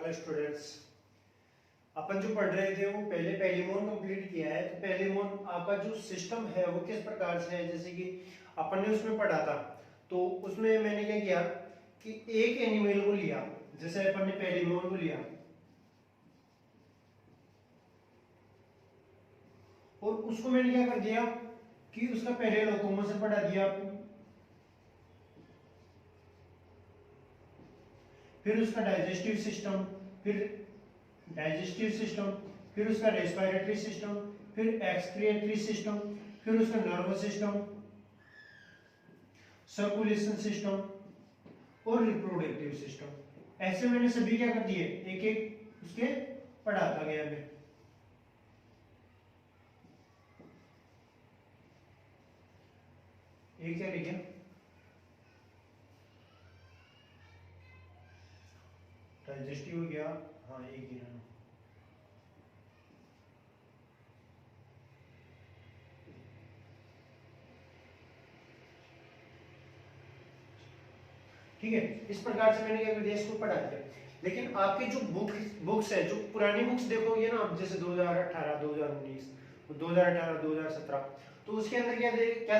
Hello students, अपन जो पढ़ रहे थे वो पहले पहलीमोन कंप्लीट किया है। तो पहलीमोन आपका जो सिस्टम है वो किस प्रकार से है, जैसे कि अपन ने उसमें पढ़ा था। तो उसमें मैंने क्या किया कि एक एनिमल को लिया, जैसे अपन ने पहलीमोन को लिया और उसको मैंने क्या कर दिया कि उसका पहले लोकोमोशन पढ़ा दिया, फिर उसका डाइजेस्टिव सिस्टम, फिर उसका रेस्पिरेटरी सिस्टम, फिर एक्सक्रिएटरी सिस्टम, फिर उसका नर्वस सिस्टम, सर्कुलेशन सिस्टम और रिप्रोडक्टिव सिस्टम। ऐसे मैंने सभी क्या कर दिए, एक एक उसके पढ़ाता गया मैं। एक क्या लिखा, डाइजेस्टिव हो गया, हाँ एक ही है। ठीक है, इस प्रकार से मैंने क्या कर दिया, इसको पढ़ा दिया। लेकिन आपकी जो बुक्स है, जो पुरानी बुक्स देखोगे ना आप, जैसे 2018, 2019, 2018, 2017, तो उसके अंदर क्या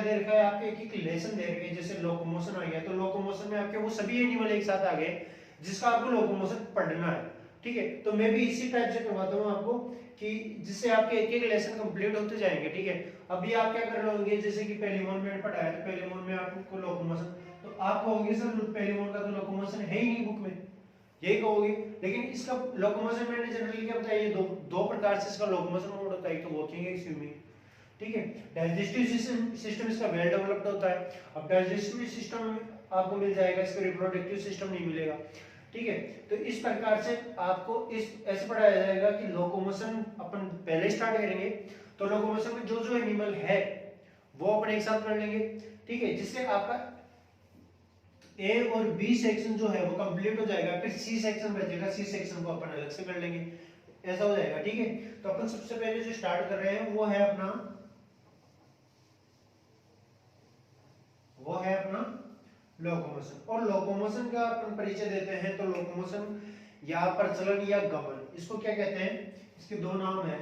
दे रखा है, आपके एक एक लेसन दे रखे हैं। जैसे लोकोमोशन आ गया, तो लोकोमोशन में आपके वो सभी एनिमल एक साथ आ गए जिसका आपको लोकोमोशन पढ़ना है। ठीक है, तो मैं भी इसी टाइप से करवाता हूँ आपको कि जिससे आपके एक एक लेसन कंप्लीट होते जाएंगे। ठीक है, अभी आप क्या कर रहे होंगे, जैसे कि पहलीमोन में पढ़ाया, तो पहलीमोन में आपको लोकोमोशन, तो आप कहोगे सर पहलीमोन का तो लोकोमोशन है ही नहीं बुक में, यही कहोगे। लेकिन इसका लोकोमोशन मैंने जनरली क्या बताया, ये दो दो प्रकार से इसका लोकोमोशन मोड होता है, एक तो वॉकिंग, एक स्विमिंग। ठीक है, डाइजेस्टिव सिस्टम इसका वेल डेवलप्ड होता है। अब डाइजेस्टिव सिस्टम आपको मिल जाएगा, इसका रिप्रोडक्टिव सिस्टम नहीं मिलेगा। ठीक है, तो इस प्रकार से आपको इस ऐसे पढ़ाया जाएगा कि लोकोमोशन अपन पहले स्टार्ट करेंगे, तो लोकोमोशन में जो जो एनिमल है वो अपन एक साथ पढ़ लेंगे। ठीक है, जिससे आपका ए और बी सेक्शन जो है वो कंप्लीट हो जाएगा, फिर सी सेक्शन बचेगा, सी सेक्शन को अपन अलग से कर लेंगे, ऐसा हो जाएगा। ठीक है, तो अपन सबसे पहले जो स्टार्ट कर रहे हैं वो है अपना लोकोमोशन। और लोकोमोशन का अपन परिचय देते हैं, तो लोकोमोशन या प्रचलन या गमन, इसको क्या कहते हैं, इसके दो नाम है,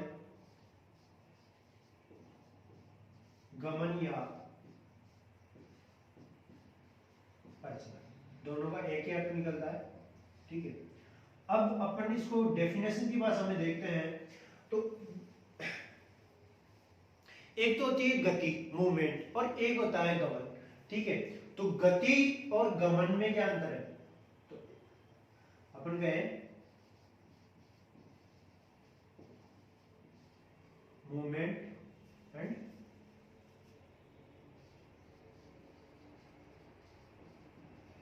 गमन या प्रचलन, दोनों का एक ही अर्थ निकलता है। ठीक है, अब अपन इसको डेफिनेशन की भाषा में देखते हैं। तो एक तो होती है गति, मूवमेंट, और एक होता है गमन। ठीक है, तो गति और गमन में क्या अंतर है, तो अपन गए मूवमेंट एंड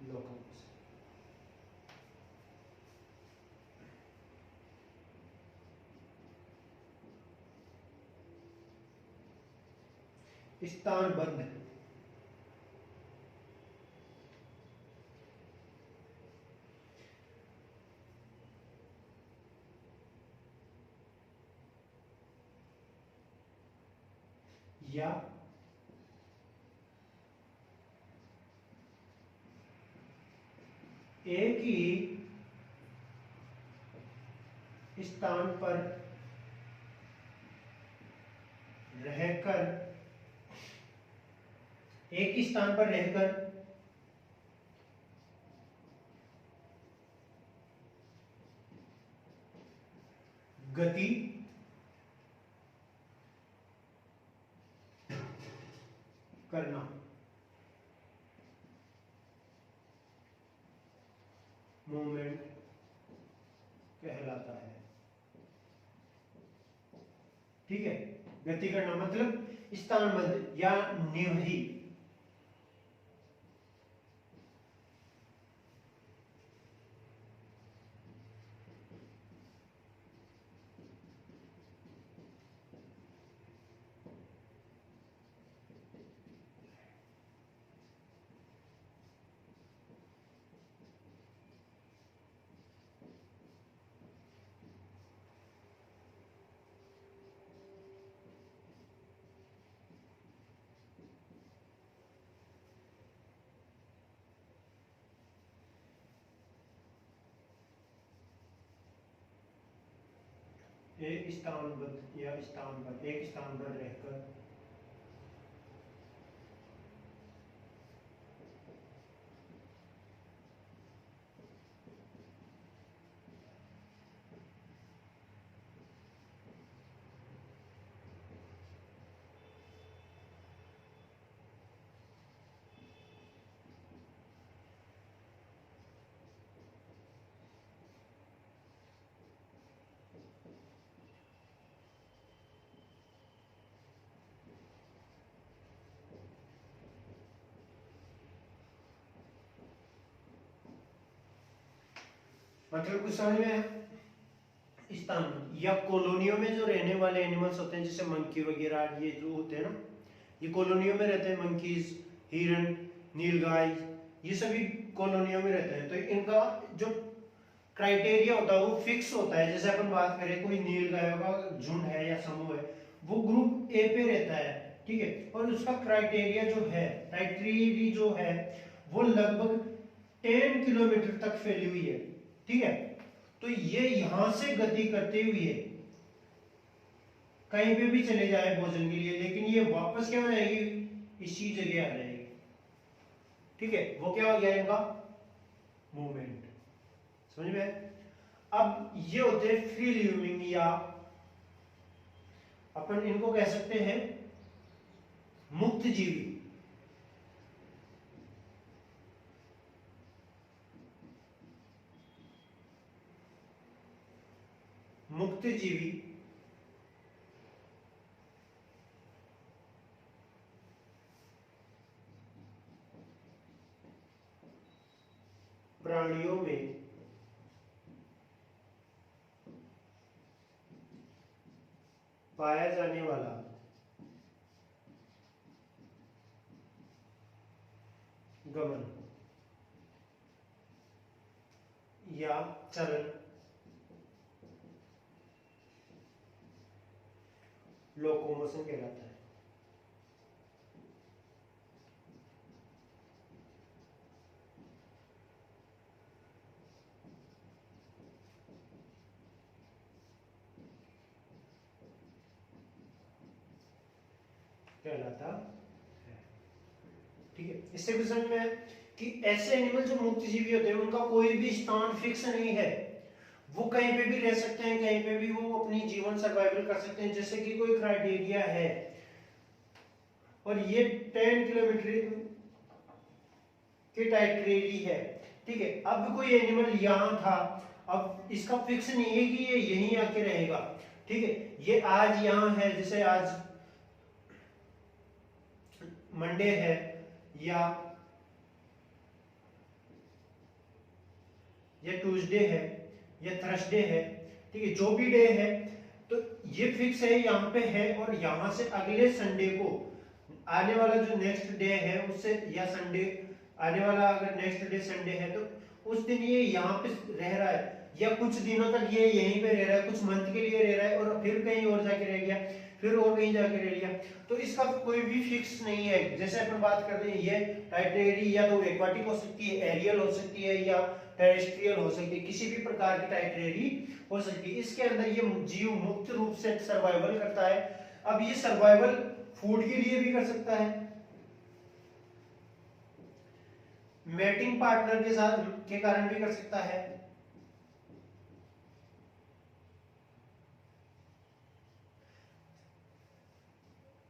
लोकोमोशन। स्थानबद्ध, या एक ही स्थान पर रहकर, एक ही स्थान पर रहकर गति करना, मूवमेंट कहलाता है। ठीक है, गति करना मतलब स्थानबद्ध या निवही। एक स्थानबद्ध या स्थान पर एक स्थान पर रहकर मतलब कुछ समझ में है? स्थान या कॉलोनियों में जो रहने वाले एनिमल्स होते हैं जैसे मंकी वगैरह, ये जो होते हैं ना, ये कॉलोनियों में रहते हैं। मंकीज, हिरन, नीलगाय, ये सभी कॉलोनियों में रहते हैं। तो इनका जो क्राइटेरिया होता है वो फिक्स होता है। जैसे अपन बात करें कोई नीलगायों का झुंड है या समूह है, वो ग्रुप ए पे रहता है, ठीक है, और उसका क्राइटेरिया जो है, क्राइटेरिया जो है वो लगभग 10 किलोमीटर तक फैली हुई है, ठीक है। तो ये यहां से गति करते हुए कहीं पे भी चले जाए भोजन के लिए, लेकिन ये वापस क्या हो जाएगी, इसी जगह आ जाएगी, ठीक है। वो क्या हो गया इनका मूवमेंट, समझ में? अब ये होते हैं फ्री लिविंग, या अपन इनको कह सकते हैं मुक्त जीवी। मुक्त जीवी प्राणियों में पाया जाने वाला गमन या चलन लोकोमोशन कहलाता है। कहलाता है, ठीक है। इससे भी समझ में है कि ऐसे एनिमल जो मुक्त जीवी होते हैं उनका कोई भी स्थान फिक्स नहीं है, वो कहीं पे भी रह सकते हैं, कहीं पे भी वो अपनी जीवन सर्वाइवल कर सकते हैं। जैसे कि कोई क्राइटेरिया है और ये 10 किलोमीटर की टाइटरेरी है, ठीक है। अब कोई एनिमल यहाँ था, अब इसका फिक्स नहीं है कि ये यहीं आके रहेगा, ठीक है। ये आज यहाँ है, जैसे आज मंडे है या ट्यूसडे है या थर्सडे है, ठीक है, जो भी डे है, तो ये फिक्स है, यहाँ पे है। और यहाँ से अगले संडे को आने वाला जो नेक्स्ट डे है उससे, या संडे आने वाला अगर नेक्स्ट डे संडे है तो उस दिन ये यहाँ पे रह रहा है, या कुछ दिनों तक ये यहीं पे रह रहा है, कुछ मंथ के लिए रह रहा है, और फिर कहीं और जाके रह गया, फिर और कहीं जाके रह लिया। तो इसका कोई भी फिक्स नहीं है। जैसे अपन बात करते हैं, ये टाइटरेरी या तो एक्वाटिक हो सकती है, एरियल हो सकती है, या टेरेस्ट्रियल हो सकती है, किसी भी प्रकार की टाइटरेरी हो सकती है। इसके अंदर ये जीव मुक्त रूप से सर्वाइवल करता है। अब ये सर्वाइवल फूड के लिए भी कर सकता है, मेटिंग पार्टनर के साथ के कारण भी कर सकता है,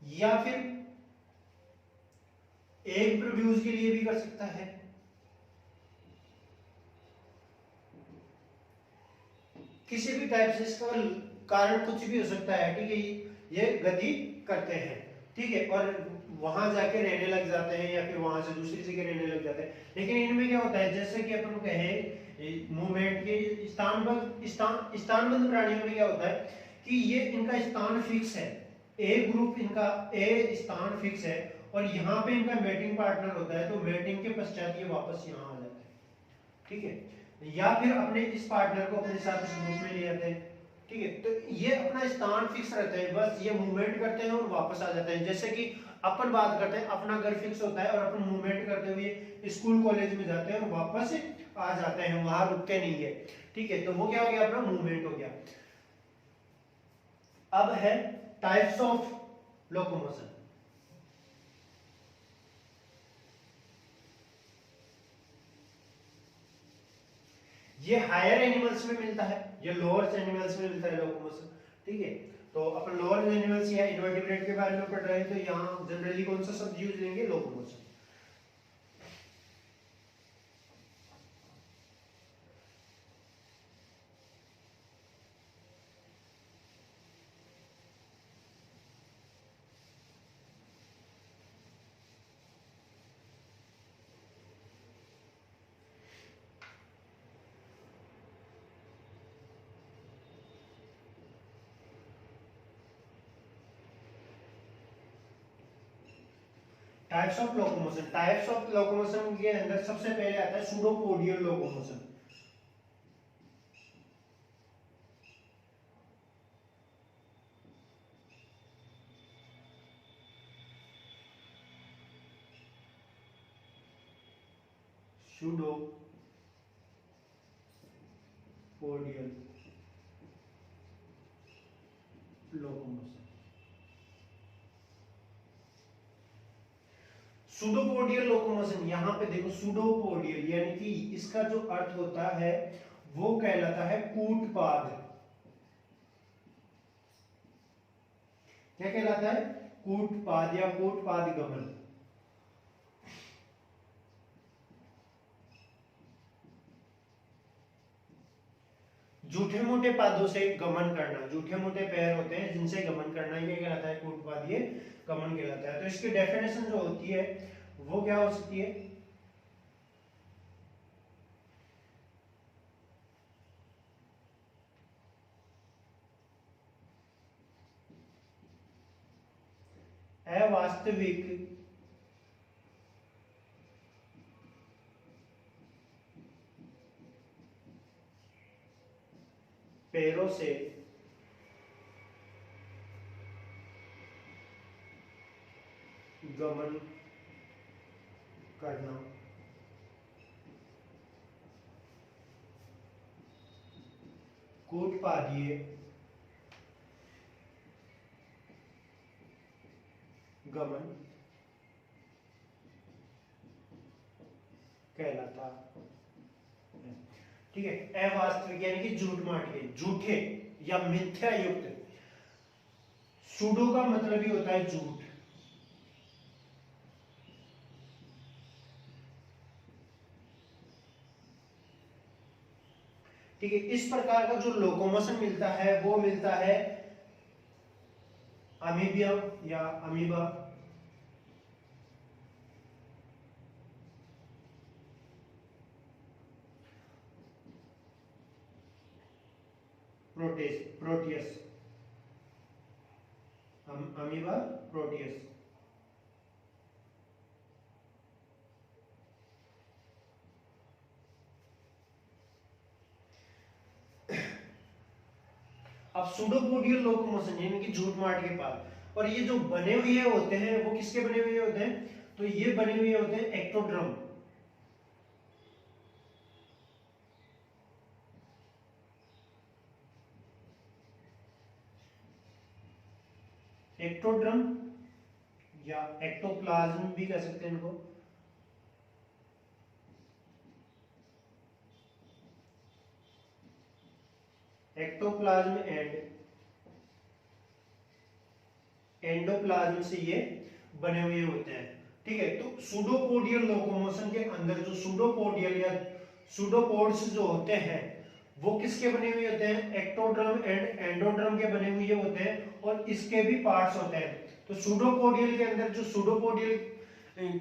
या फिर एग प्रोड्यूस के लिए भी कर सकता है। किसी भी टाइप से इसका कारण कुछ भी हो सकता है, ठीक है। ये गति करते हैं, ठीक है, और वहां जाके रहने लग जाते हैं, या फिर वहां से दूसरी जगह रहने लग जाते हैं। लेकिन इनमें क्या होता है, जैसे कि अपन कहें मूवमेंट के स्थानबद्ध प्राणियों में क्या होता है कि ये इनका स्थान फिक्स है, ए ग्रुप इनका ए स्थान फिक्स है, और यहाँ पे इनका मेटिंग पार्टनर होता है। तो मेटिंग के पश्चात ये वापस यहाँ आ जाता है, ठीक है, या फिर अपने इस पार्टनर को अपने साथ इस ग्रुप में ले जाते हैं, ठीक है। तो ये अपना स्थान फिक्स रहता है, बस ये मूवमेंट करते हैं और वापस आ जाते हैं। जैसे कि अपन बात करते हैं, अपना घर फिक्स होता है और अपन मूवमेंट करते हुए स्कूल कॉलेज में जाते हैं और वापस आ जाते हैं, वहां रुकते नहीं है, ठीक है। तो वो क्या हो गया, अपना मूवमेंट हो गया। अब है टाइप्स ऑफ लोकोमोशन। ये हायर एनिमल्स में मिलता है, ये लोअर एनिमल्स में मिलता है लोकोमोशन। ठीक है, तो अपन लोअर एनिमल्स या इनवर्टिब्रेट के बारे में पढ़ रहे हैं, तो यहाँ जनरली कौन सा शब्द यूज लेंगे? Locomotion. Types of locomotion, types of locomotion के अंदर सबसे पहले आता है सूडोपोडियल लोकोमोशन। सूडोपोडियल लोकोमोशन। सूडोपोडियल लोकोमोशन, यहां पे देखो सूडोपोडियल यानी कि इसका जो अर्थ होता है वो कहलाता है कूटपाद। क्या कहलाता है? कूटपाद या कूटपाद गमन। जूठे मोटे पादों से गमन करना, जूठे मोटे पैर होते हैं जिनसे गमन करना, ये कहलाता है कूटपाद, ये गमन कहलाता है। तो इसकी डेफिनेशन जो होती है वो क्या हो सकती है? अवास्तविक पैरों से गमन करना, कूटपादीय गमन कहलाता है। ठीक है, अवास्तविक यानी कि झूठ माट के, झूठे या मिथ्या युक्त। सूडो का मतलब ही होता है झूठ। ठीक है, इस प्रकार का जो लोकोमोशन मिलता है वो मिलता है अमीबियम या अमीबा, प्रोटियस, अमीबा प्रोटियस। अब सूडोपोडियल लोकोमोशन यानी कि झूठ माट के पास, और ये जो बने हुए होते हैं वो किसके बने हुए होते हैं? तो ये बने हुए होते हैं एक्टोड्रम। एक्टोड्रम या एक्टोप्लाज्म भी कह सकते हैं इनको। एक्टोप्लाज्म एंड एंडोप्लाज्म से ये बने हुए होते हैं। ठीक है, तो सूडोपोडियल लोकोमोशन के अंदर जो सूडोपोडियल या सूडोपोड्स जो होते हैं वो किसके बने हुए होते हैं? एक्टोड्रम एंड एंडोड्रम के बने हुए होते हैं, और इसके भी पार्ट्स होते हैं। तो सूडोपोडियल के अंदर जो सूडोपोडियल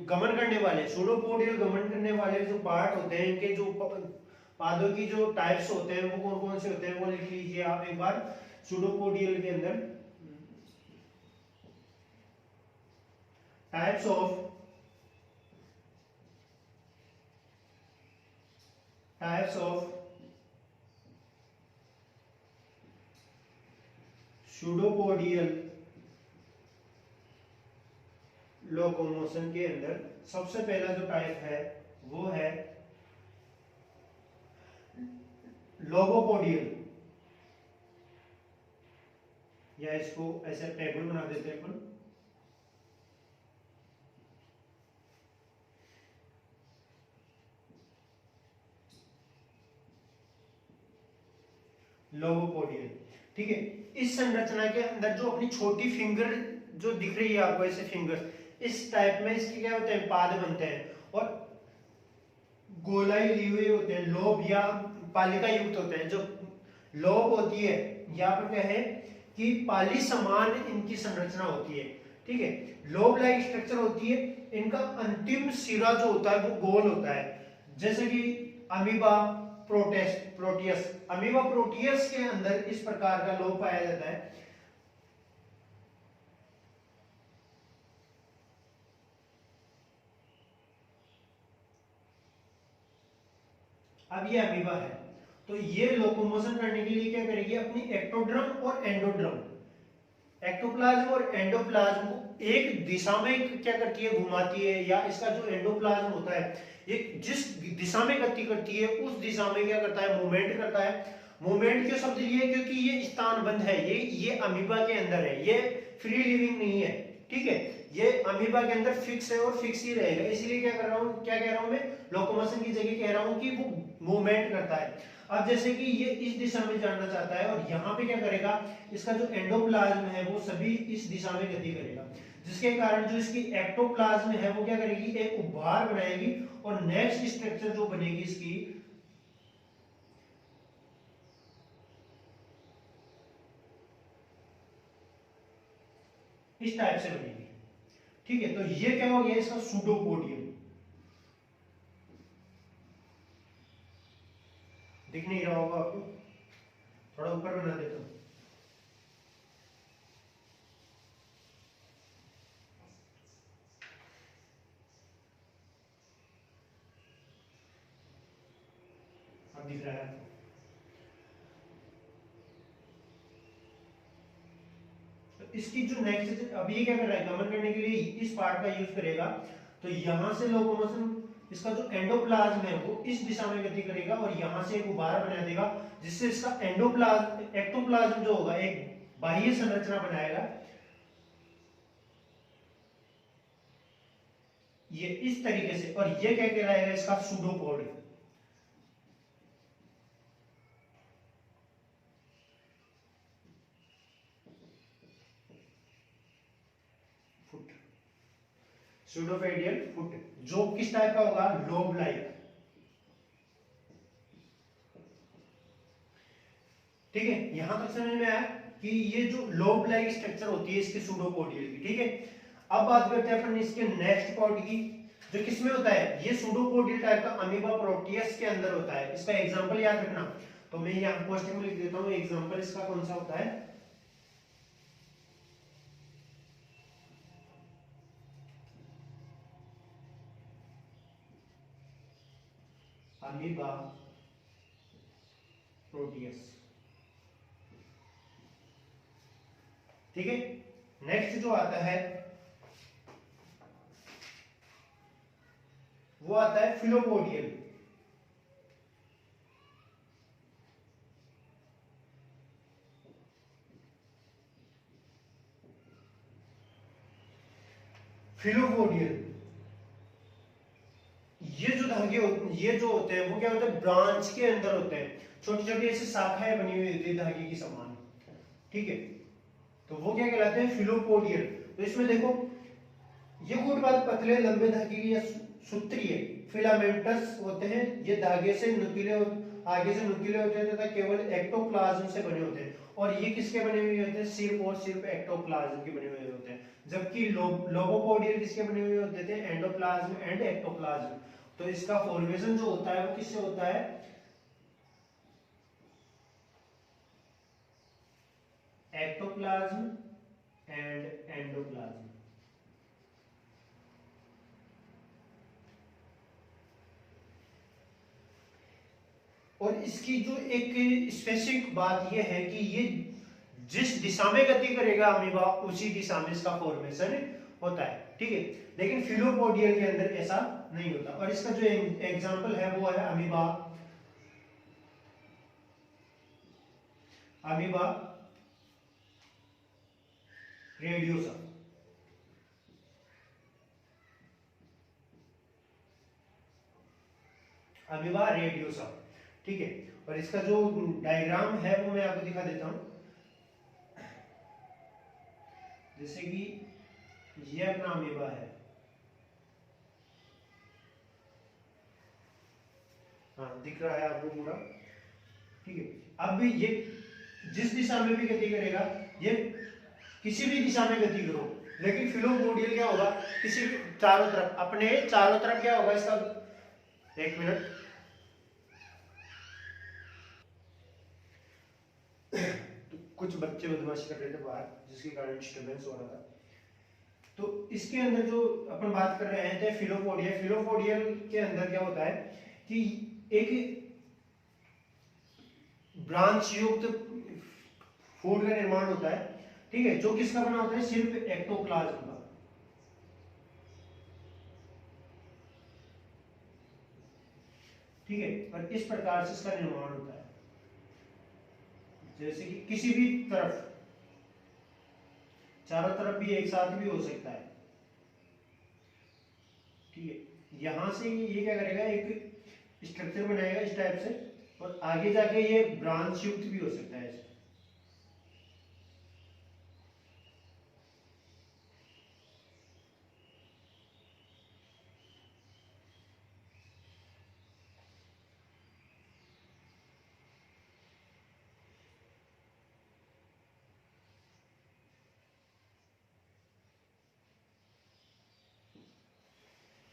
गमन करने वाले, सूडोपोडियल गमन करने वाले जो पार्ट होते हैं, इनके जो पादों की जो टाइप्स होते हैं वो कौन कौन से होते हैं वो लिख लीजिए आप एक बार। सूडोपोडियल के अंदर टाइप्स ऑफ सूडोपोडियल लोकोमोशन के अंदर सबसे पहला जो टाइप है वो है लोगोपोडियल या इसको ऐसे टेबल बना देते हैं अपन। लोबोपोडियल, ठीक है। इस संरचना के अंदर जो अपनी छोटी फिंगर जो दिख रही है आपको ऐसे फिंगर्स, इस टाइप में इसके क्या होते हैं, पाद बनते हैं और गोलाई ली हुई होते हैं, लोब या पालिका युक्त होते हैं। जो लोब होती है यहाँ पर क्या है कि पाली समान इनकी संरचना होती है, ठीक है। लोब लाइक स्ट्रक्चर होती है, इनका अंतिम सिरा जो होता है वो गोल होता है, जैसे कि अमीबा प्रोटियस। अमीबा प्रोटियस के अंदर इस प्रकार का लोब पाया जाता है। अब ये अमीबा है, तो ये लोकोमोशन करने के लिए क्या करेगी, अपनी एक्टोड्रम और एंडोड्रम, एक्टोप्लाज्म और एंडोप्लाज्म को एक दिशा में क्या करती है, घुमाती है, या इसका जो एंडोप्लाज्म होता है ये जिस दिशा में गति करती है उस दिशा में क्या करता है, मूवमेंट करता है। मूवमेंट क्यों शब्द लिए, क्योंकि ये स्थानबद्ध है, ये अमीबा के अंदर है, ये फ्री लिविंग नहीं है, ठीक है। ये अमीबा के अंदर फिक्स है और फिक्स ही रहेगा, इसलिए क्या कर रहा हूँ, क्या कह रहा हूँ मैं, लोकोमोशन की जगह कह रहा हूँ कि वो मूवमेंट करता है। अब जैसे कि ये इस दिशा में जाना चाहता है और यहाँ पे क्या करेगा, इसका जो एंडोप्लाज्म है वो सभी इस दिशा में गति करेगा, जिसके कारण जो इसकी एक्टोप्लाज्म है वो क्या करेगी, एक उभार बनाएगी और नेक्स्ट स्ट्रक्चर जो बनेगी इसकी इस टाइप से बनेगी, ठीक है। तो ये क्या हो गया, इसका सूडोपोडियम। दिख नहीं रहा होगा आपको, थोड़ा ऊपर बना देता हूं। अब दिख रहा है आपको। इसकी जो नेक्स्ट, अब ये क्या कर रहा है, गमन करने के लिए इस पार्ट का यूज करेगा, तो यहां से लोकोमोशन, इसका जो एंडोप्लाज्म है वो इस दिशा में गति करेगा और यहां से एक उभार बना देगा, जिससे इसका एंडोप्लाज्म, एक्टोप्लाज्म जो होगा एक बाह्य संरचना बनाएगा, ये इस तरीके से, और ये क्या कहलाएगा, इसका सूडोपोड। फुट, सूडोफेडियल फुट, जो किस टाइप का होगा, लोब लाइक, ठीक है। यहां तक समझ में आया कि ये जो लोब लाइक स्ट्रक्चर होती है इसके सूडोपोडियल की, ठीक है। अब बात करते हैं अपन इसके नेक्स्ट पार्ट की, जो किसमें होता है, ये सूडोपोडियल टाइप का अमीबा प्रोटियस के अंदर होता है। इसका एग्जांपल याद रखना, तो मैं यहां पोस्टर में लिख देता हूं, एग्जांपल इसका कौन सा होता है, अमीबा प्रोटियस, ठीक है। नेक्स्ट जो आता है वो आता है फिलोपोडियल। फिलोपोडियल, ये जो धागे ये जो होते हैं वो क्या होते हैं, ब्रांच के अंदर होते हैं, छोटी छोटी ऐसी शाखाएं बनी हुई होती है धागे की समान, ठीक है। तो वो क्या कहलाते हैं, फिलोपोडियल। तो इसमें देखो, ये गुड बात, पतले लंबे धागे की या सूत्रीय फिलामेंटस होते हैं, ये धागे से नुकीले, आगे से नुकीले होते हैं तथा केवल एक्टोप्लाज्म से बने होते हैं। और ये किसके बने हुए होते हैं, सिर्फ और सिर्फ एक्टोप्लाज्म के बने हुए होते हैं। जबकि लोबोपोडियल किसके बने हुए होते थे, एंडोप्लाज्म एंड एक्टोप्लाज्म। तो इसका फॉर्मेशन जो होता है वो किससे होता है, एक्टोप्लाज्म एंड एंडोप्लाज्म। और इसकी जो एक स्पेसिफिक बात यह है कि ये जिस दिशा में गति करेगा अमीबा, उसी दिशा में इसका फॉर्मेशन होता है, ठीक है। लेकिन फिलोपोडियल के अंदर ऐसा नहीं होता। और इसका जो एग्जांपल है वो है अमीबा, अमीबा रेडियोसा, अमीबा रेडियोसा, ठीक है। और इसका जो डायग्राम है वो मैं आपको दिखा देता हूं। जैसे कि ये अपना अमीबा है, हाँ दिख रहा है आपको पूरा, ठीक है। अब भी ये जिस दिशा में भी गति करेगा, ये किसी भी दिशा में गति करो, लेकिन फिलोपोडियल क्या होगा, किसी भी चारों तरफ, अपने चारों तरफ क्या होगा इसका, एक मिनट, तो कुछ बच्चे बदमाशी कर रहे थे बाहर, जिसके कारण डिस्टर्बेंस हो रहा था। तो इसके अंदर जो अपन बात कर रहे थे फिलोपोडियल, फिलोपोडियल के अंदर क्या होता है कि एक ब्रांच युक्त फूड का निर्माण होता है, ठीक है, जो किसका बना होता है, सिर्फ एक्टोप्लाज्म का, ठीक है। और इस प्रकार से इसका निर्माण होता है, जैसे कि किसी भी तरफ, चारों तरफ भी एक साथ भी हो सकता है, ठीक है। यहां से ये क्या करेगा, एक स्ट्रक्चर बनाएगा इस टाइप से, और आगे जाके ये ब्रांच युक्त भी हो सकता है।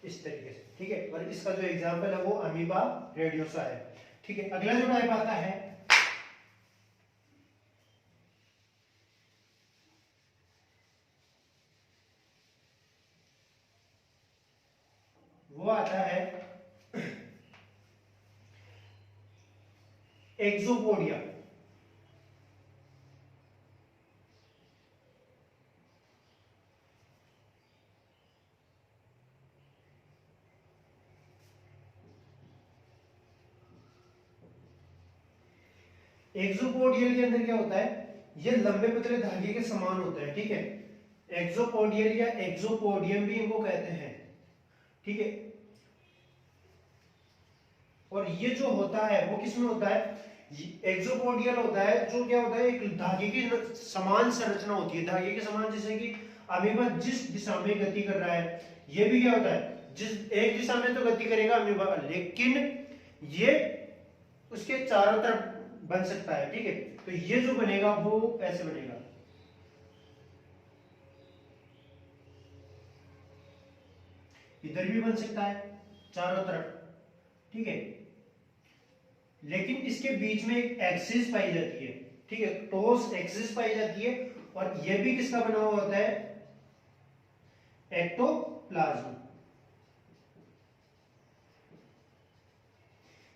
इस तरीके से, ठीक है। और इसका जो एग्जांपल है वो अमीबा रेडियोसा है, ठीक है। अगला जो टाइप आता है वो आता है एक्सोपोडिया। एक्सोपोडियल के अंदर क्या होता है, ये लंबे पतले धागे के समान होता है, ठीक है। एक्सोपोडियल या एक्सोपोडियम भी इनको कहते हैं, ठीक है। और ये जो होता है वो किसमें होता है, एक्सोपोडियल होता है, जो क्या होता है, एक धागे की समान संरचना होती है, धागे के समान, जैसे कि अमीबा जिस दिशा में गति कर रहा है, ये भी क्या होता है, जिस एक दिशा में तो गति करेगा अमीबा, लेकिन ये उसके चारों तरफ बन सकता है, ठीक है। तो ये जो बनेगा वो ऐसे बनेगा, इधर भी बन सकता है चारों तरफ, ठीक है। लेकिन इसके बीच में एक एक्सिस पाई जाती है, ठीक है, टोस एक्सिस पाई जाती है, और ये भी किसका बना हुआ होता है, एक्टोप्लाज्म।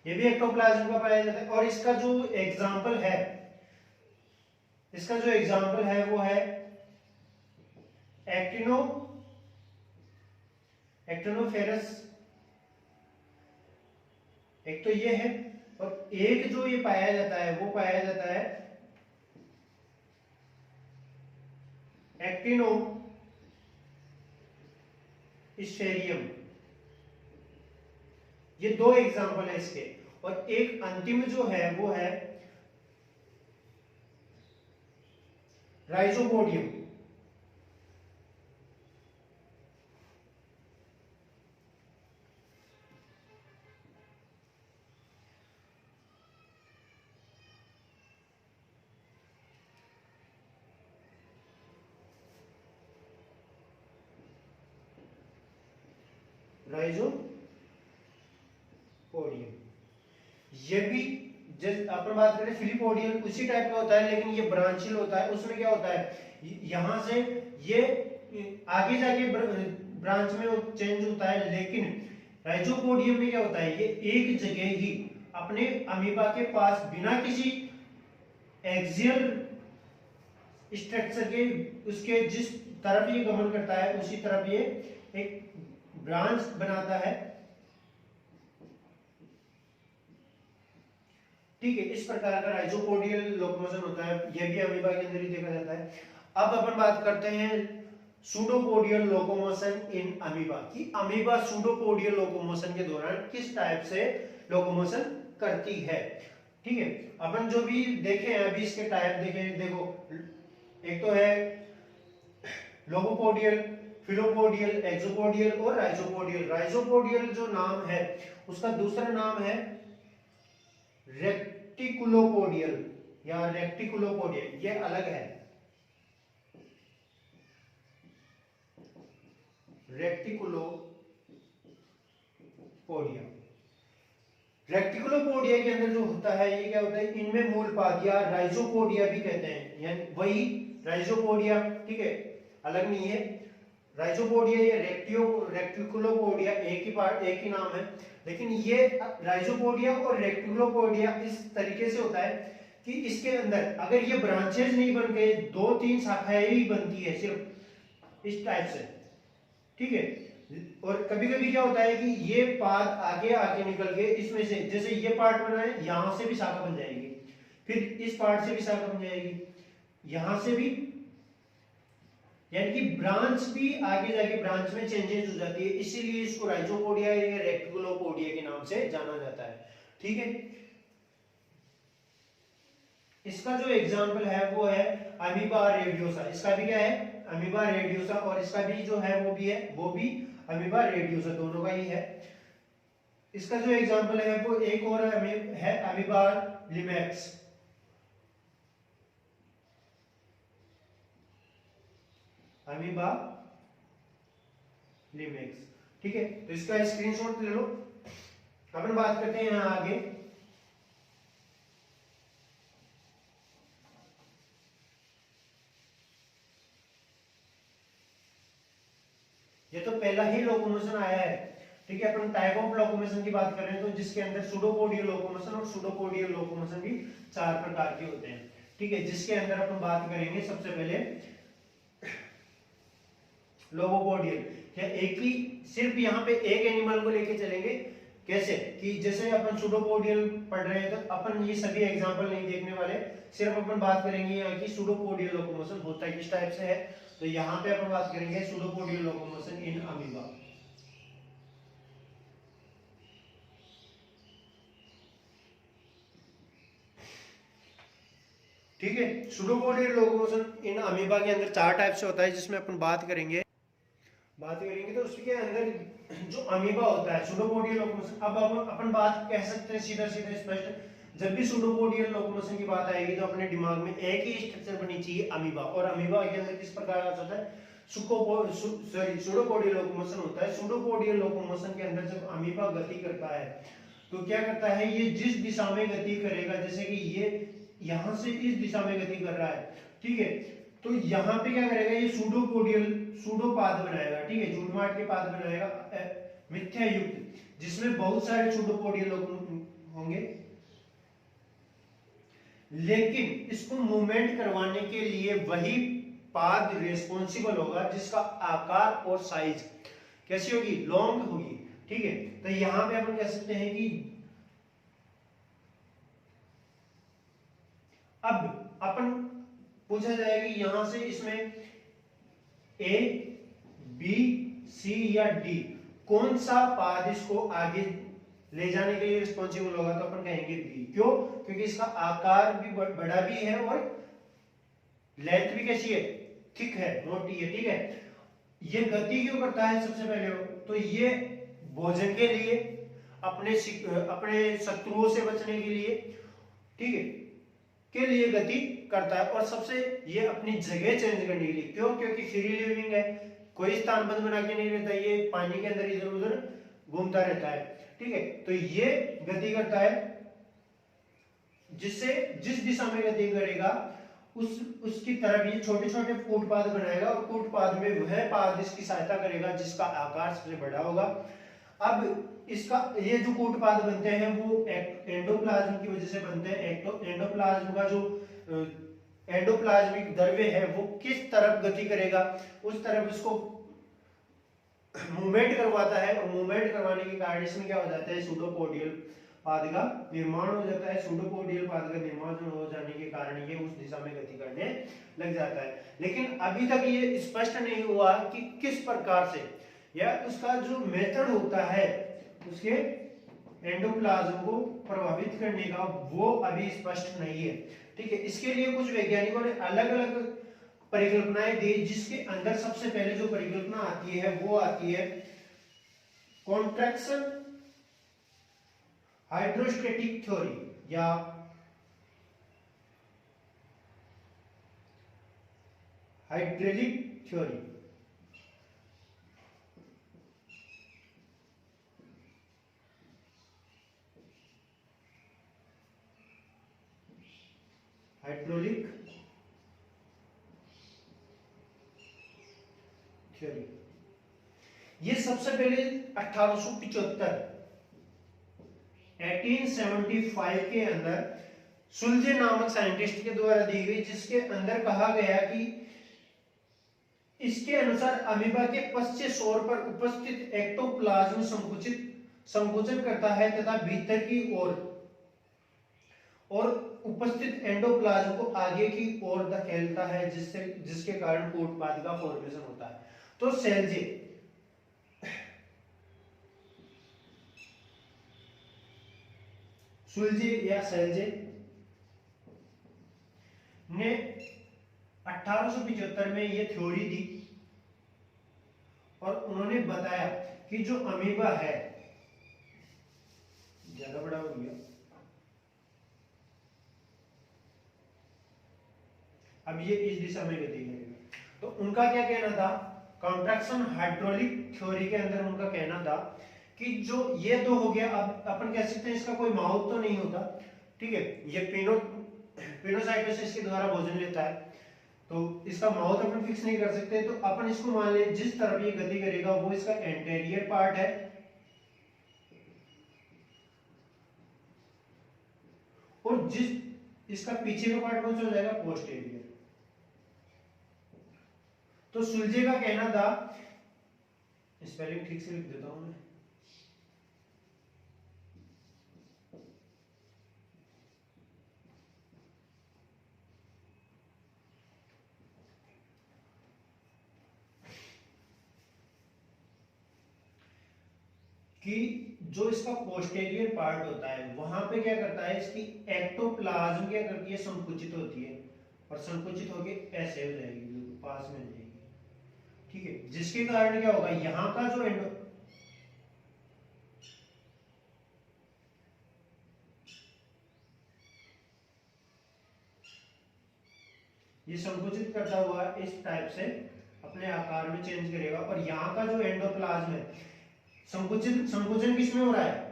ये भी एक्टोप्लाज्म का पाया जाता है। और इसका जो एग्जाम्पल है, इसका जो एग्जाम्पल है वो है एक्टिनो एक्टिनोफेरस, एक तो ये है, और एक जो ये पाया जाता है वो पाया जाता है एक्टिनो स्फेरियम। ये दो एग्जाम्पल है इसके, और एक अंतिम जो है वो है राइजोपोडियम। राइजोपोडियम, ये भी जब अपन बात करें फिलिपोडियम उसी टाइप का होता है, लेकिन ये ब्रांचिल होता है। उसमें क्या होता है, यहां से ये आगे जाके ब्रांच में चेंज होता है, लेकिन राइजोपोडियम में क्या होता है, ये एक जगह ही अपने अमीबा के पास बिना किसी एक्सियल स्ट्रक्चर के, उसके जिस तरफ ये गमन करता है उसी तरफ ये एक ब्रांच बनाता है, ठीक है। इस प्रकार का राइजोपोडियल लोकोमोशन होता है, यह भी अमीबा के अंदर ही देखा जाता है। अब अपन बात करते हैं सूडोपोडियल लोकोमोशन इन अमीबा कि अमीबा सूडोपोडियल लोकोमोशन के दौरान किस टाइप से लोकोमोशन करती है। ठीक है, अपन जो भी देखे हैं अभी इसके टाइप देखे, देखो एक तो है लोगोपोडियल, फिलोपोडियल, एक्सोपोडियल और राइजोपोडियल। राइजोपोडियल जो नाम है उसका दूसरा नाम है रेक्टिकुलोपोडियल या रेक्टिकुलोपोडियल, ये अलग है। रेक्टिकुलोपोडिया, रेक्टिकुलोपोडिया के अंदर जो होता है ये क्या होता है, इनमें मूल पाद या राइजोपोडिया भी कहते हैं, यानी वही राइजोपोडिया, ठीक है, अलग नहीं है। राइजोपोडिया या रेक्टिकुलोपोडिया एक ही पार्ट, एक ही नाम है, लेकिन ये राइजोपोडिया और रेक्टिकुलोपोडिया इस तरीके से होता है कि इसके अंदर अगर ये ब्रांचेज नहीं बन गए, 2-3 शाखाएं ही बनती है सिर्फ इस टाइप से, ठीक है। और कभी कभी क्या होता है कि ये पार्ट आगे आगे निकल के इसमें से, जैसे ये पार्ट बना है, यहां से भी शाखा बन जाएगी, फिर इस पार्ट से भी शाखा बन जाएगी, यहां से भी, यानी कि ब्रांच भी आगे जाके ब्रांच में चेंजेस हो जाती है, इसीलिए इसको राइजोपोडिया या रेक्टिकुलोपोडिया के नाम से जाना जाता है। ठीक है, इसका जो एग्जाम्पल है वो है अमीबा रेडियोसा। इसका भी क्या है, अमीबा रेडियोसा, और इसका भी जो है वो भी अमीबा रेडियोसा, दोनों का ही है। इसका जो एग्जाम्पल है वो एक और है अमीबा लिमेक्स। अमीबा लिमेक्स, ठीक है, तो इसका स्क्रीनशॉट ले लो। अपन बात करते हैं यहां आगे, ये तो पहला ही लोकोमोशन आया है। ठीक है, अपन टाइप ऑफ लोकोमोशन की बात कर रहे हैं, तो जिसके अंदर सूडोपोडियल लोकोमोशन और सूडोपोडियल लोकोमोशन भी 4 प्रकार के होते हैं। ठीक है, जिसके अंदर अपन बात करेंगे सबसे पहले लोगोपोडियल, क्या एक ही सिर्फ यहाँ पे एक एनिमल को लेके चलेंगे, कैसे कि जैसे अपन सूडोपोडियल पढ़ रहे हैं तो अपन ये सभी एग्जांपल नहीं देखने वाले, सिर्फ अपन बात करेंगे यहाँ की सूडोपोडियल लोकोमोशन होता है किस टाइप से है। तो यहाँ पे अपन बात करेंगे सूडोपोडियल लोकोमोशन इन अमीबा। ठीक है, सूडोपोडियल लोकोमोशन इन अमीबा के अंदर 4 टाइप से होता है, जिसमें अपन बात करेंगे तो उसके अंदर जो अमीबा होता है सूडोपोडियल लोकोमोशन। अब अपन बात कह सकते हैं सीधा स्पष्ट, जब भी सूडोपोडियल लोकोमोशन की बात आएगी तो अपने दिमाग में एक ही स्ट्रक्चर बनी चाहिए, अमीबा। और अमीबा के अंदर किस प्रकार का होता है, सूडोपोडियल लोकोमोशन होता है। सूडोपोडियल लोकोमोशन के अंदर जब अमीबा गति करता है तो क्या करता है, ये जिस दिशा में गति करेगा, जैसे कि ये यहां से इस दिशा में गति कर रहा है, ठीक है, तो यहाँ पे क्या करेगा, ये सूडोपाद बनाएगा, ठीक है, झूठमाट के पाद बनाएगा मिथ्या युक्त, जिसमें बहुत सारे सूडोपोडियल होंगे, लेकिन इसको मूवमेंट करवाने के लिए वही पाद रिस्पॉन्सिबल होगा जिसका आकार और साइज कैसी होगी, लॉन्ग होगी। ठीक है, तो यहां पे अपन कह सकते हैं कि अब अपन पूछा जाएगा यहां से इसमें ए, बी, सी या डी कौन सा पाद इसको आगे ले जाने के लिए रिस्पॉन्सिबल होगा, तो अपन कहेंगे बी। क्यों, क्योंकि इसका आकार भी बड़ा भी है और लेंथ भी कैसी है, थिक है, मोटी है। ठीक है, ये गति क्यों करता है, सबसे पहले तो ये भोजन के लिए, अपने शत्रुओं से बचने के लिए, ठीक है, के लिए गति करता है, और सबसे ये अपनी जगह चेंज करने के लिए। क्यों, क्योंकि फ्री लिविंग है, कोई स्थान बंद बना के नहीं रहता, ये पानी के अंदर इधर उधर घूमता रहता है। ठीक है, तो ये गति करता है, जिससे जिस दिशा में गति करेगा उसकी तरफ ये छोटे छोटे फुटपाथ बनाएगा, और फुटपाथ में वह पाद इसकी सहायता करेगा जिसका आकार सबसे बड़ा होगा। अब इसका ये जो फुटपाथ बनते हैं वो एंडोप्लाज्म की वजह से बनते हैं। एंडोप्लाज्म का जो एंडोप्लाज्मिक द्रव्य है वो किस तरफ गति करेगा, उस तरफ इसको मूवमेंट करवाता है, और मूवमेंट करवाने के कारण इसमें क्या हो जाता है, सूडोपोडियल पाद का निर्माण हो जाता है। सूडोपोडियल पाद का निर्माण हो जाने के कारण ये उस दिशा में गति करने लग जाता है। लेकिन अभी तक ये स्पष्ट नहीं हुआ कि किस प्रकार से या उसका जो मेथड होता है उसके एंडोप्लाज्म को प्रभावित करने का, वो अभी स्पष्ट नहीं है। ठीक है, इसके लिए कुछ वैज्ञानिकों ने अलग अलग परिकल्पनाएं दी, जिसके अंदर सबसे पहले जो परिकल्पना आती है वो आती है कॉन्ट्रैक्शन हाइड्रोस्टैटिक थ्योरी या हाइड्रोलिक थ्योरी। हाइड्रोलिक थ्योरी ये सबसे पहले 1875 के अंदर सुल्जे नामक साइंटिस्ट के द्वारा दी गई, जिसके अंदर कहा गया कि इसके अनुसार अमीबा के पश्चिमी छोर पर उपस्थित एक्टोप्लाज्म संकुचन करता है तथा भीतर की ओर और उपस्थित एंडोप्लाज्म को आगे की ओर धकेलता है, जिसके कारण कूटपाद का फॉर्मेशन होता है। तो सुल्जे या सेल्जे ने 1875 में ये थ्योरी दी और उन्होंने बताया कि जो अमीबा है, ज्यादा बड़ा हो गया, अब ये इस दिशा में गति करेगा। तो उनका क्या कहना था, कॉन्ट्रैक्शन हाइड्रोलिक थ्योरी के अंदर उनका कहना था कि जो ये तो हो गया, अब अपन कह सकते हैं इसका कोई माउथ तो नहीं होता। ठीक है, ये पिनोसाइटोसिस के द्वारा भोजन लेता है, तो इसका माउथ अपन फिक्स नहीं कर सकते। तो अपन इसको मान ले जिस तरफ ये गति करेगा वो इसका एंटेरियर पार्ट है, और जिस इसका पीछे का पार्ट कौन सा हो जाएगा, पोस्टेरियर। तो सुल्जे का कहना था, स्पेलिंग ठीक से लिख देता हूं मैं, कि जो इसका पोस्टेरियर पार्ट होता है वहां पे क्या करता है, इसकी एक्टोप्लाज्म क्या करती है, संकुचित होती है, और संकुचित होके ऐसे हो जाएगी, बिल्कुल पास में जाएगी। ठीक है, जिसके कारण क्या होगा, यहाँ का जो ये संकुचित करता हुआ इस टाइप से अपने आकार में चेंज करेगा, और यहाँ का जो एंडोप्लाज्म है, संकुचन किसमें हो रहा है,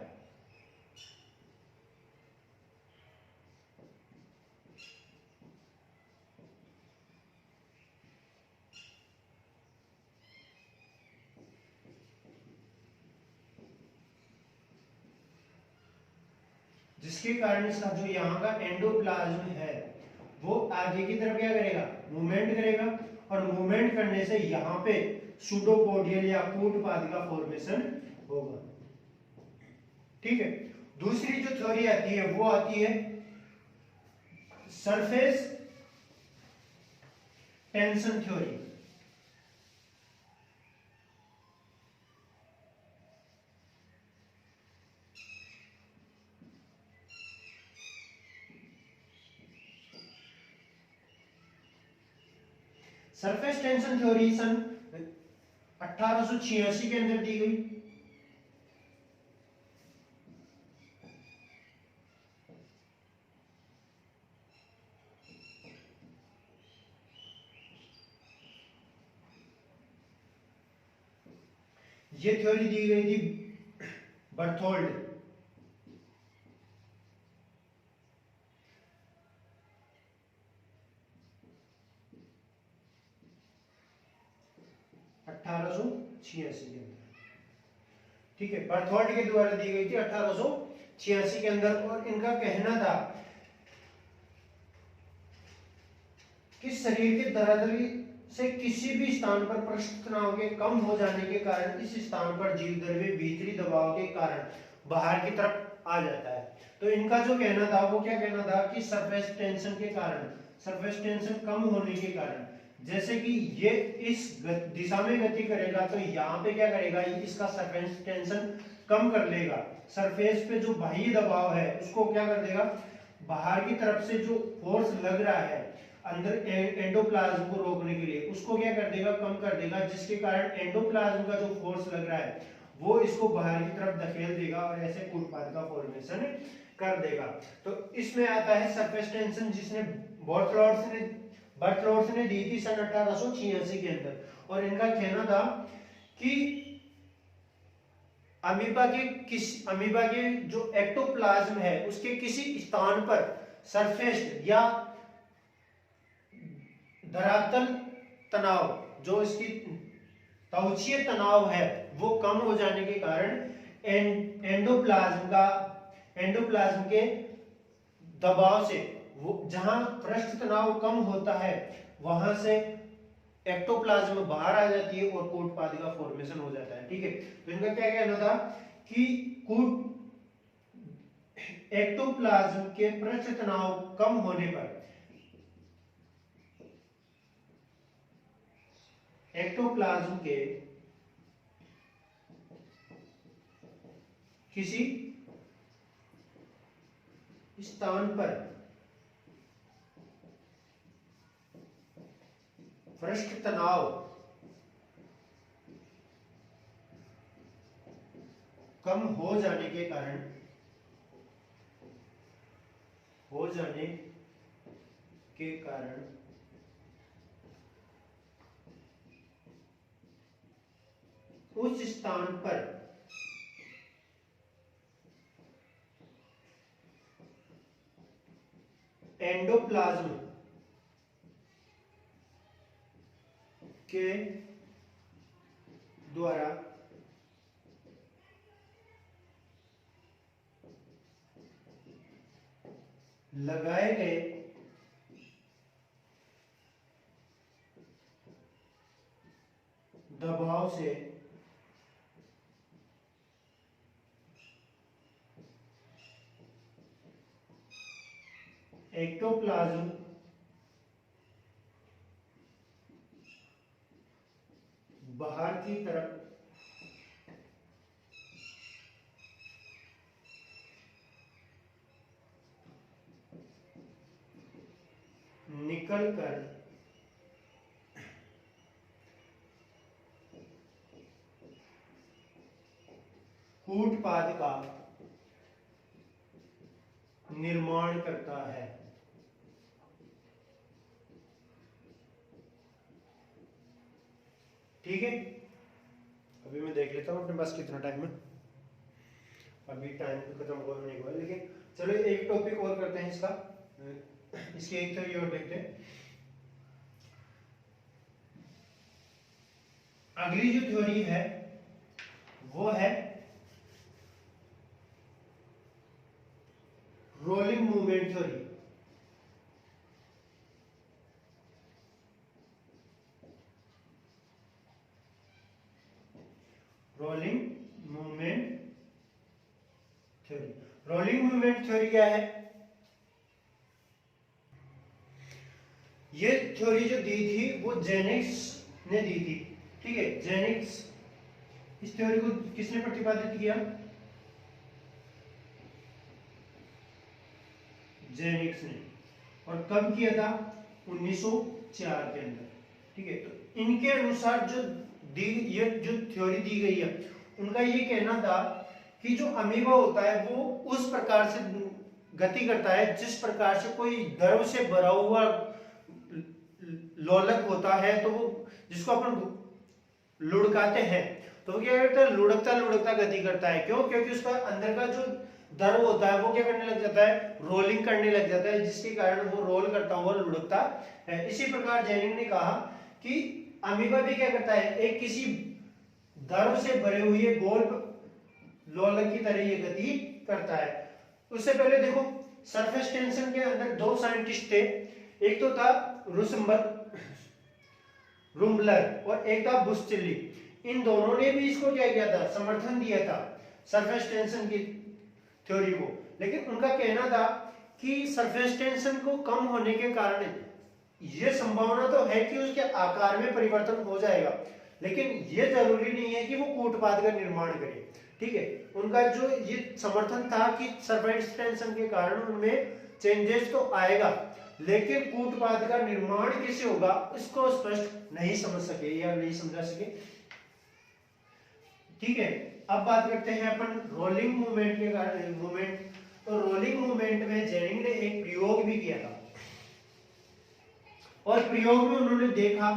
जिसके कारण इसका जो यहाँ का एंडोप्लाज्म है वो आगे की तरफ क्या करेगा, मूवमेंट करेगा, और मूवमेंट करने से यहाँ पे सूडोपोडियल या कूटपाद का फॉर्मेशन होगा। ठीक है, दूसरी जो थ्योरी आती है वो आती है surface tension theory. Surface tension theory सन 1886 के अंदर दी गई। ये थ्योरी दी गई थी बर्थोल्ड। के अंदर, ठीक है, बर्थोल्ड के द्वारा दी गई थी 1886 के अंदर, और इनका कहना था कि शरीर के धरातल से किसी भी स्थान पर पृष्ठ तनाव के कम हो जाने के कारण इस स्थान पर जीव द्रव्य भीतरी दबाव के कारण बाहर की तरफ आ जाता है। तो इनका जो कहना था वो क्या कहना था कि सरफेस टेंशन के कारण, सरफेस टेंशन कम होने के कारण, जैसे कि ये इस दिशा में गति करेगा तो यहाँ पे क्या करेगा, इसका सरफेस टेंशन कम कर लेगा, सरफेस पे जो बाह्य दबाव है उसको क्या कर देगा, बाहर की तरफ से जो फोर्स लग रहा है अंदर एंडोप्लाज्म को रोकने के लिए उसको क्या कर देगा, कम कर देगा, जिसके कारण एंडोप्लाज्म का जो फोर्स लग रहा है वो इसको बाहर की तरफ धकेल देगा और ऐसे कूटपाद का फॉर्मेशन कर देगा। तो इसमें आता है सरफेस टेंशन, जिसने बर्थलोर्ड्स ने दी थी सन 1886 के अंदर। और इनका कहना था कि अमीबा के जो एक्टोप्लाज्म है उसके किसी स्थान पर सरफेस या धरातल तनाव, जो इसकी त्वचीय तनाव है वो कम हो जाने के कारण एंडोप्लाज्म के दबाव से, वो जहां पृष्ठ तनाव कम होता है वहां से एक्टोप्लाज्म बाहर आ जाती है और कूटपाद का फॉर्मेशन हो जाता है। ठीक है, तो इनका क्या कहना था कि एक्टोप्लाज्म के पृष्ठ तनाव कम होने पर एक्टोप्लाज्म के किसी स्थान पर पृष्ठ तनाव कम हो जाने के कारण उस स्थान पर एंडोप्लाज्म के द्वारा लगाए गए दबाव से एक्टोप्लाज्म बाहर की तरफ निकलकर कूटपाद का निर्माण करता है। ठीक है, अभी मैं देख लेता हूँ अपने पास कितना टाइम है। अभी टाइम खत्म होने को है, लेकिन चलो एक टॉपिक और करते हैं इसका, इसकी एक थ्योरी और देखते हैं। अगली जो थ्योरी है वो है rolling movement theory. Rolling movement theory, rolling movement theory क्या है? ये थ्योरी जो दी थी वो जेनिक्स ने दी थी। ठीक है, जेनिक्स, इस थ्योरी को किसने प्रतिपादित किया? जेनिक्स ने। और कब किया था? 1904 के अंदर। ठीक है, तो इनके अनुसार ये जो थ्योरी दी गई है उनका ये कहना था कि जो अमीबा होता है वो उस प्रकार से गति करता है जिस प्रकार से कोई द्रव से भरा हुआ लोलक होता है, तो वो जिसको अपन लुढ़काते हैं तो वो क्या करता है, लुढ़कता लुढ़कता गति करता है। क्यों? क्योंकि उसका अंदर का जो द्रव होता है वो क्या करने लग जाता है, रोलिंग करने लग जाता है, जिसके कारण वो रोल करता हुआ लुढ़कता है। इसी प्रकार जेनिंग ने कहा कि अमीबा भी क्या करता है, एक किसी द्रव से भरे हुए गोल लोलक की तरह ये गति करता है। उससे पहले देखो, सरफेस टेंशन के अंदर दो साइंटिस्ट थे, एक तो था रुम्बलर और एक था बुस्टिली। इन दोनों ने भी इसको क्या किया था, समर्थन दिया था सरफेस टेंशन की थ्योरी को। लेकिन उनका कहना था कि सरफेस टेंशन को कम होने के कारण ये संभावना तो है कि उसके आकार में परिवर्तन हो जाएगा, लेकिन ये जरूरी नहीं है कि वो कूटपाद का निर्माण करे। ठीक है, उनका जो ये समर्थन था कि सरफेस टेंशन के कारण उनमें चेंजेस तो आएगा, लेकिन कूटपाद का निर्माण कैसे होगा इसको स्पष्ट नहीं समझ सके या नहीं समझा सके। ठीक है, अब बात करते हैं अपन रोलिंग मूवमेंट के कारण मूवमेंट। तो रोलिंग मूवमेंट में जेनिंग ने एक प्रयोग भी किया था, और प्रयोग में उन्होंने देखा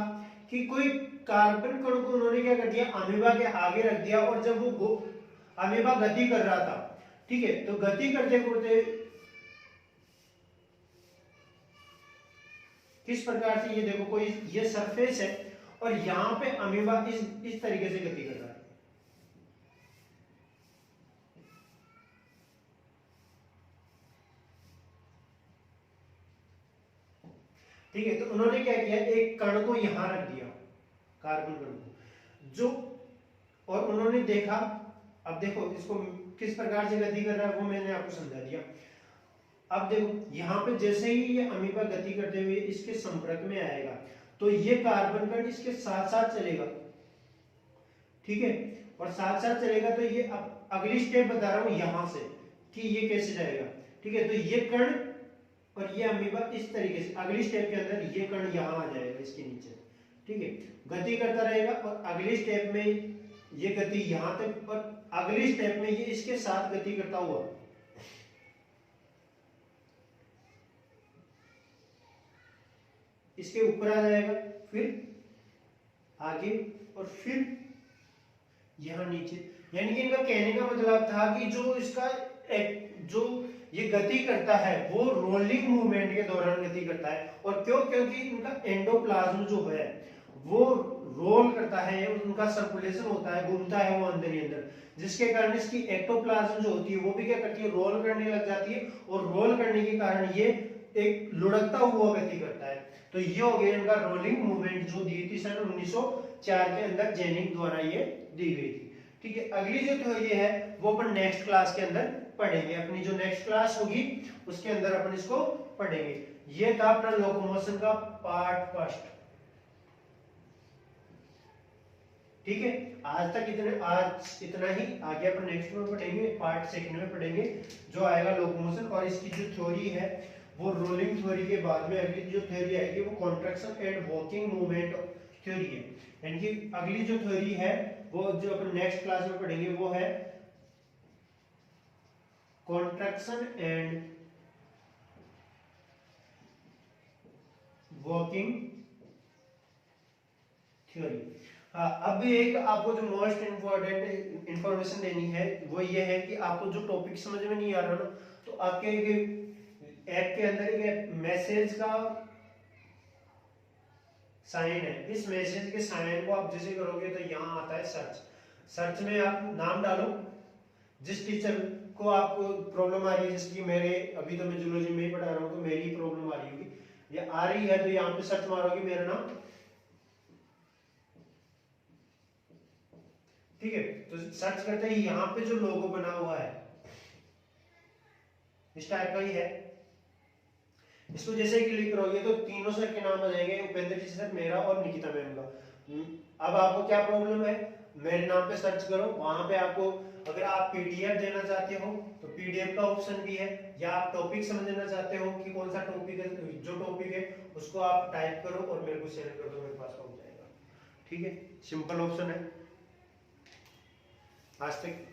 कि कोई कार्बन कण को उन्होंने क्या कर दिया, अमीबा के आगे रख दिया, और जब वो अमीबा गति कर रहा था, ठीक है, तो गति करते करते किस प्रकार से, ये देखो कोई ये सरफेस है और यहां पे अमीबा इस तरीके से गति कर रहा है। ठीक है, तो उन्होंने क्या किया, एक कण को यहां रख दिया, कार्बन कण को, जो, और उन्होंने देखा, अब देखो इसको किस प्रकार से गति कर रहा है वो मैंने आपको समझा दिया। अब देखो यहाँ पे जैसे ही ये अमीबा गति करते हुए इसके संपर्क में आएगा तो ये कार्बन कण इसके साथ साथ चलेगा। ठीक है, और साथ साथ चलेगा तो ये अब अगली स्टेप बता रहा हूं यहां से कि ये कैसे जाएगा। ठीक है, तो ये कण और ये अमीबा इस तरीके से अगली स्टेप के अंदर ये कण यहां आ जाएगा इसके नीचे। ठीक है, गति करता रहेगा और अगली स्टेप में ये गति यहां तक, और अगली स्टेप में ये इसके साथ गति करता हुआ इसके ऊपर आ जाएगा, फिर आगे और फिर यहां नीचे। यानी कि इनका कहने का मतलब था कि जो इसका जो ये गति करता है वो रोलिंग मूवमेंट के दौरान गति करता है। और क्यों? क्योंकि इनका एंडोप्लाज्म जो है वो रोल करता है, उनका सर्कुलेशन होता है, घूमता है वो अंदर ही अंदर, जिसके कारण इसकी एक्टोप्लाज्म जो होती है वो भी क्या करती है, रोल करने लग जाती है, और रोल करने के कारण ये एक लुढ़कता हुआ गति करता है। तो ये हो गया इनका रोलिंग मूवमेंट जो दी थी सन 1904 के अंदर जेनिंग द्वारा ये दी गई थी। ठीक है, अगली जो थ्योरी है वो अपन नेक्स्ट क्लास के अंदर पढ़ेंगे, अपनी जो नेक्स्ट क्लास होगी उसके अंदर अपन इसको पढ़ेंगे। ये था अपना लोकोमोशन का पार्ट फर्स्ट। ठीक है, आज इतना ही, आगे अपन नेक्स्ट में पढ़ेंगे, पार्ट सेकंड में पढ़ेंगे जो आएगा लोकोमोशन, और इसकी जो थ्योरी है वो रोलिंग थ्योरी के बाद में अगली जो थ्योरी आएगी वो contraction and walking movement theory है। यानी कि अगली जो थ्योरी है वो जो अपन नेक्स्ट क्लास में पढ़ेंगे वो है कॉन्ट्रैक्शन एंड वॉकिंग थ्योरी। अब एक आपको जो मोस्ट इंपॉर्टेंट इंफॉर्मेशन देनी है वो ये है कि आपको जो टॉपिक समझ में नहीं आ रहा ना, तो आपके ऐप के अंदर एक मैसेज का साइन है, इस मैसेज के साइन को आप जैसे करोगे तो यहाँ आता है सर्च। सर्च में आप नाम डालो, जिस टीचर को आपको प्रॉब्लम आ रही है, जैसे कि मेरे अभी तो मैं जूलॉजी में ही पढ़ा रहा हूँ तो मेरी प्रॉब्लम आ रही होगी या आ रही है, तो यहाँ पे सर्च मारोगे मेरा नाम। ठीक है, तो सर्च करते ही यहाँ पे जो लोगो बना हुआ है इस टाइप का ही है, इसको जैसे ही क्लिक करोगे तो तीनों सर के नाम आ जाएंगे, उपेंद्र जी सर, मेरा और निकिता मैम का। अब आपको क्या प्रॉब्लम है, मेरे नाम पे सर्च करो, वहां पे आपको अगर आप पीडीएफ देना चाहते हो तो पीडीएफ का ऑप्शन भी है, या आप टॉपिक समझना चाहते हो कि कौन सा टॉपिक है, जो टॉपिक है उसको आप टाइप करो और मेरे को शेयर कर दो, मेरे पास पहुंच जाएगा। ठीक है, सिंपल ऑप्शन है। आज तक